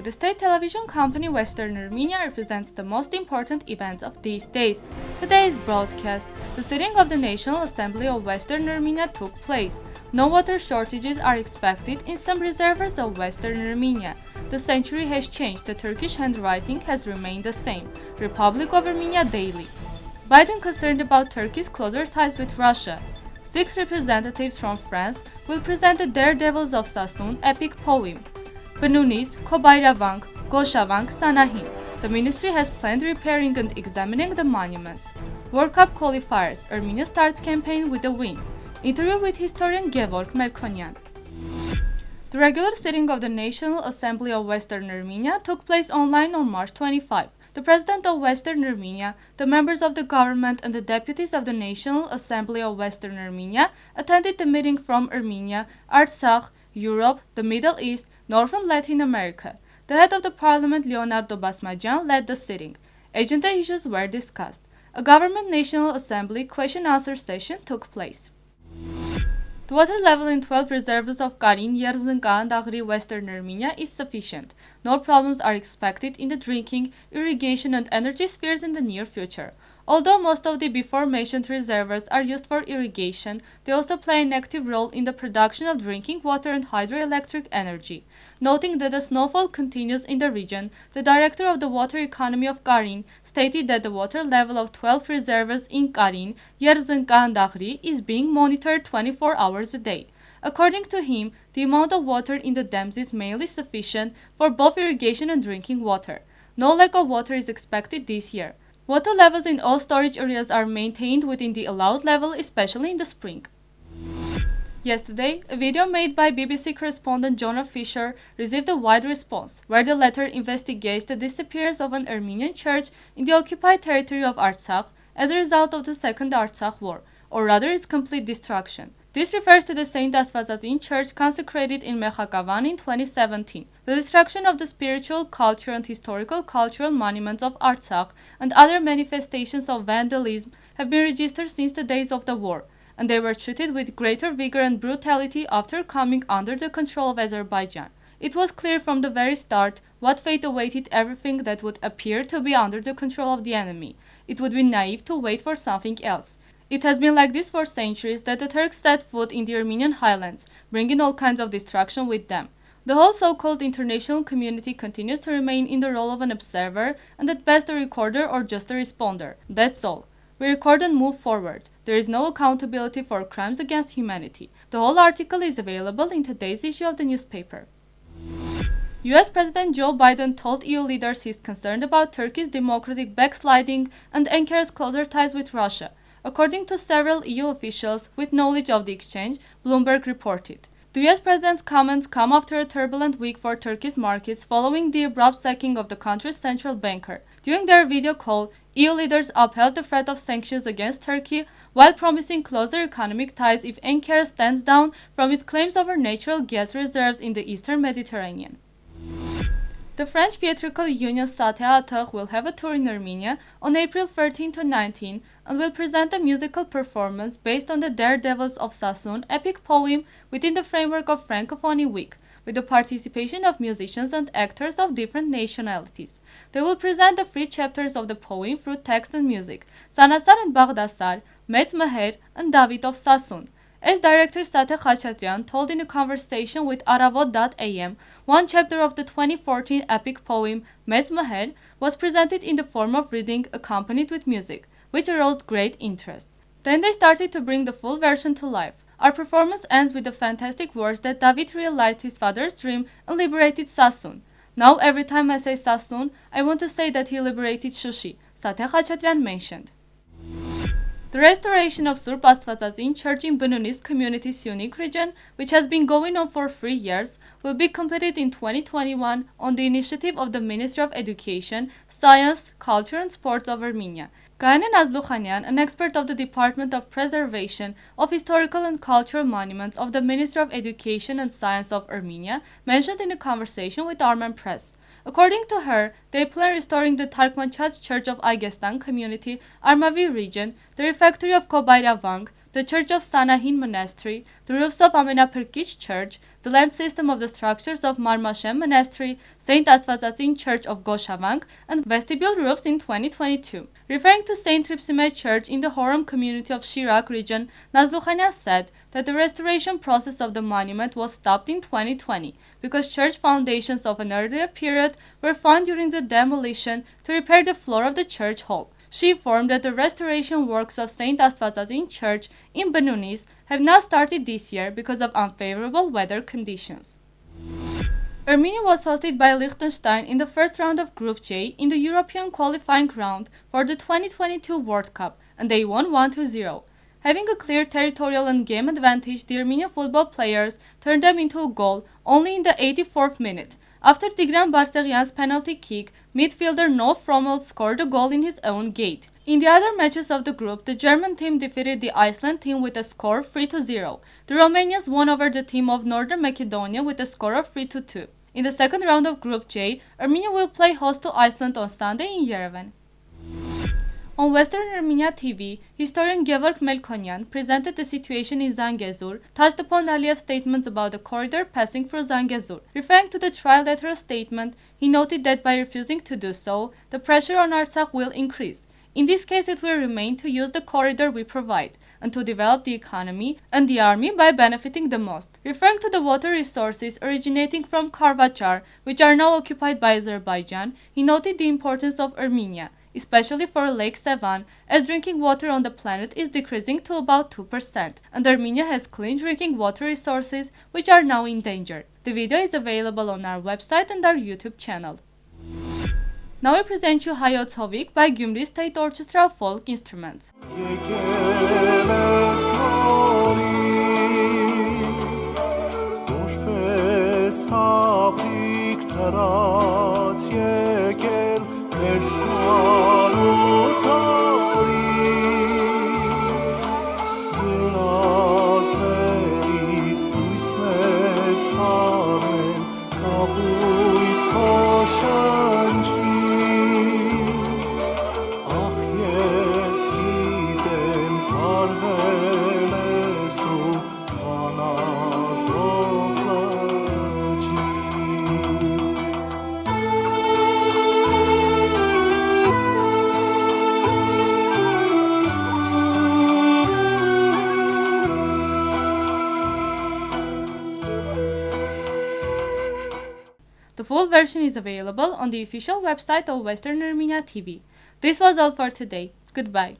The state television company Western Armenia represents the most important events of these days. Today's broadcast, the sitting of the National Assembly of Western Armenia took place. No water shortages are expected in some reservoirs of Western Armenia. The century has changed, the Turkish handwriting has remained the same. Republic of Armenia Daily. Biden concerned about Turkey's closer ties with Russia. 6 representatives from France will present the Daredevils of Sassoun epic poem. win.News, Kobayravank, Goshavank, Sanahin. The ministry has planned repairing and examining the monuments. World Cup qualifiers, Armenia starts campaign with a win. Interview with historian Gevorg Melkonyan. The regular sitting of the National Assembly of Western Armenia took place online on March 25. The President of Western Armenia, the members of the government and the deputies of the National Assembly of Western Armenia attended the meeting from Armenia, Artsakh, Europe, the Middle East, North and Latin America. The head of the parliament, Liana, led the sitting. Agenda issues were discussed. A government National Assembly question-answer session took place. The water level in 12 reservoirs of Karin, Yerevan, and Daghbashyan, Western Armenia is sufficient. No problems are expected in the drinking, irrigation, and energy spheres in the near future. Although most of the before-mentioned reservoirs are used for irrigation, they also play an active role in the production of drinking water and hydroelectric energy. Noting that the snowfall continues in the region, the director of the water economy of Karin stated that the water level of 12 reservoirs in Karin, Yerevan, and Daghbashyan is being monitored 24 hours a day. According to him, the amount of water in the dams is mainly sufficient for both irrigation and drinking water. No lack of water is expected this year. Water levels in all storage areas are maintained within the allowed level, especially in the spring. Yesterday, a video made by BBC correspondent Jonah Fisher received a wide response, where the latter investigates the disappearance of an Armenian church in the occupied territory of Artsakh as a result of the Second Artsakh War, or rather its complete destruction. This refers to the Saint Asfazazin church consecrated in Mekhakavan in 2017. The destruction of the spiritual, cultural, and historical cultural monuments of Artsakh and other manifestations of vandalism have been registered since the days of the war, and they were treated with greater vigor and brutality after coming under the control of Azerbaijan. It was clear from the very start what fate awaited everything that would appear to be under the control of the enemy. It would be naive to wait for something else. It has been like this for centuries that the Turks set foot in the Armenian highlands, bringing all kinds of destruction with them. The whole so-called international community continues to remain in the role of an observer and at best a recorder or just a responder. That's all. We record and move forward. There is no accountability for crimes against humanity. The whole article is available in today's issue of the newspaper. US President Joe Biden told EU leaders he is concerned about Turkey's democratic backsliding and Ankara's closer ties with Russia. According to several EU officials with knowledge of the exchange, Bloomberg reported. The US president's comments come after a turbulent week for Turkey's markets following the abrupt sacking of the country's central banker. During their video call, EU leaders upheld the threat of sanctions against Turkey while promising closer economic ties if Ankara stands down from its claims over natural gas reserves in the eastern Mediterranean. The French theatrical union theatrical will have a tour in Armenia on April 13 to 19 and will present a musical performance based on the Daredevils of Sassoun epic poem within the framework of Francophony Week, with the participation of musicians and actors of different nationalities. They will present the 3 chapters of the poem through text and music, Sanasar and Baghdasar, Metz Meher, and David of Sassoun. As director Agatangeghos told in a conversation with Aravot.am, one chapter of the 2014 epic poem Metz Meher was presented in the form of reading accompanied with music, which aroused great interest. Then they started to bring the full version to life. Our performance ends with the fantastic words that David realized his father's dream and liberated Sassoun. Now every time I say Sassoun, I want to say that he liberated Shushi, Agatangeghos mentioned. The restoration of Surp Asfazazin Church in win.News community's unique region, which has been going on for 3 years, will be completed in 2021 on the initiative of the Ministry of Education, Science, Culture and Sports of Armenia. Gayanan Azlukhanyan, an expert of the Department of Preservation of Historical and Cultural Monuments of the Ministry of Education and Science of Armenia, mentioned in a conversation with Armen Press. According to her, they plan restoring the Tarkmanchats Church of Agestan community, Armavi region, the refectory of Kobayravank, the church of Sanahin Monastery, the roofs of Amenapirkich Church, the land system of the structures of Marmashem Monastery, Saint Astvatazin Church of Goshavank, and vestibule roofs in 2022. Referring to Saint Tripsime Church in the Horom community of Shirak region, Nazlukhanyan said that the restoration process of the monument was stopped in 2020 because church foundations of an earlier period were found during the demolition to repair the floor of the church hall. She informed that the restoration works of Saint Astvatazin Church in Benunis have not started this year because of unfavorable weather conditions. Armenia was hosted by Liechtenstein in the first round of Group J in the European qualifying round for the 2022 World Cup, and they won 1-0. Having a clear territorial and game advantage, the Armenian football players turned them into a goal only in the 84th minute. After Tigran Barsegyan's penalty kick, midfielder Noah Frommel scored a goal in his own gate. In the other matches of the group, the German team defeated the Iceland team with a score of 3-0. The Romanians won over the team of Northern Macedonia with a score of 3-2. In the second round of Group J, Armenia will play host to Iceland on Sunday in Yerevan. On Western Armenia TV, historian Gevorg Melkonyan presented the situation in Zangezur, touched upon Aliyev's statements about the corridor passing through Zangezur. Referring to the trilateral statement, he noted that by refusing to do so, the pressure on Artsakh will increase. In this case, it will remain to use the corridor we provide, and to develop the economy and the army by benefiting the most. Referring to the water resources originating from Karvachar, which are now occupied by Azerbaijan, he noted the importance of Armenia, especially for Lake Sevan, as drinking water on the planet is decreasing to about 2%, and Armenia has clean drinking water resources which are now endangered. The video is available on our website and our YouTube channel. Now we present you Hayot Hovik by Gyumri State Orchestra of Folk Instruments. The full version is available on the official website of Western Armenia TV. This was all for today. Goodbye.